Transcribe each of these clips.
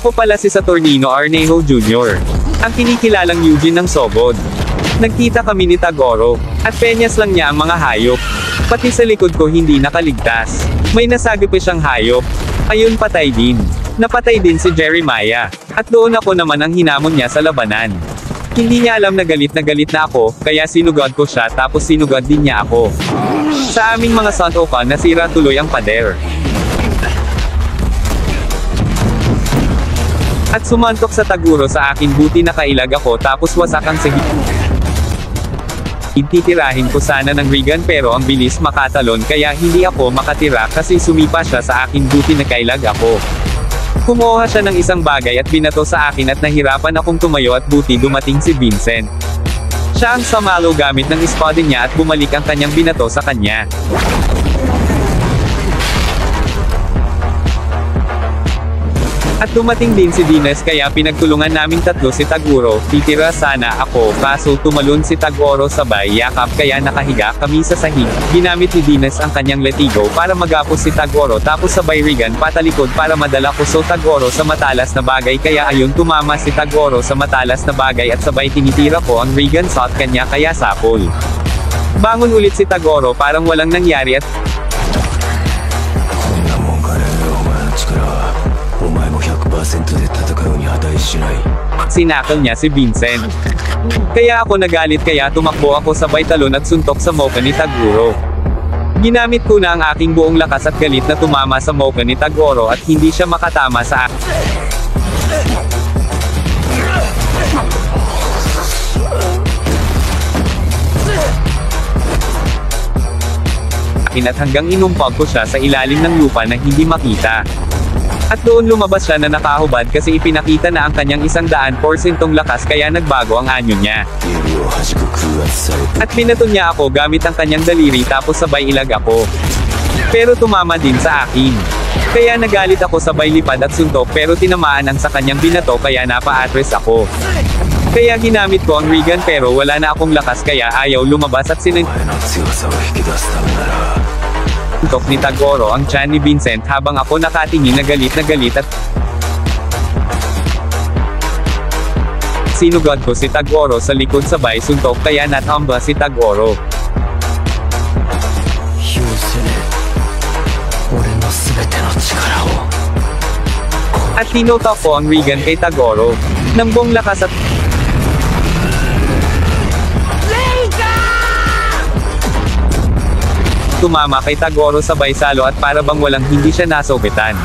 Ako pala si Saturnino Arnejo Jr., ang kinikilalang Eugene ng Sogod. Nagkita kami ni Tagoro, at penyas lang niya ang mga hayop. Pati sa likod ko hindi nakaligtas. May nasagip siyang hayop. Ayun, patay din. Napatay din si Jeremiah. At doon ako naman ang hinamon niya sa labanan. Hindi niya alam na galit na ako, kaya sinugod ko siya tapos sinugod din niya ako. Sa aming mga santokan nasira tuloy ang pader. At sumantok sa Taguro sa akin, buti nakailag ako tapos wasak ang sahig. Titirahin ko sana ng Regan pero ang bilis makatalon kaya hindi ako makatira kasi sumipa siya sa akin, buti nakailag ako. Kumuha siya ng isang bagay at binato sa akin at nahirapan akong tumayo at buti dumating si Vincent. Siya ang sumalo gamit ng espada niya at bumalik ang kanyang binato sa kanya. At dumating din si Dines kaya pinagtulungan naming tatlo si Taguro. Titira sana ako kaso tumalon si Tagoro sabay yakap kaya nakahiga kami sa sahig. Ginamit ni Dines ang kanyang letigo para magapos si Tagoro tapos sabay Regan patalikod para madala ko so Tagoro sa matalas na bagay kaya ayun tumama si Tagoro sa matalas na bagay at sabay tinitira ko ang Regan shot kanya kaya sapol. Bangon ulit si Tagoro parang walang nangyari at sinakal niya si Vincent. Kaya ako nagalit kaya tumakbo ako sabay talon at suntok sa moka ni Taguro. Ginamit ko na ang aking buong lakas at galit na tumama sa moka ni Taguro at hindi siya makatama sa akin at hanggang inumpag ko siya sa ilalim ng lupa na hindi makita. At doon lumabas siya na nakahubad kasi ipinakita na ang kanyang 100% lakas kaya nagbago ang anyo niya. At binato niya ako gamit ang kanyang daliri tapos sabay ilag ako. Pero tumama din sa akin. Kaya nagalit ako sabay lipad at suntok pero tinamaan ang sa kanyang binato kaya napa-atres ako. Kaya ginamit ko ang Regan pero wala na akong lakas kaya ayaw lumabas at suntok ni Tagoro ang tiyan ni Vincent habang ako nakatingin na galit at sinugod ko si Tagoro sa likod sabay suntok kaya natamba si Tagoro. At tinotok ko ang Regan kay Tagoro ng buong lakas at tumama kay Tagoro sabay salo at para bang walang hindi siya nasobetan.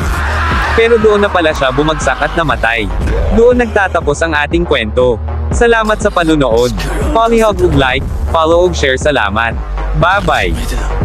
Pero doon na pala siya bumagsak at namatay. Doon nagtatapos ang ating kwento. Salamat sa panunood. Palihog ug like, follow ug share. Salamat. Bye bye.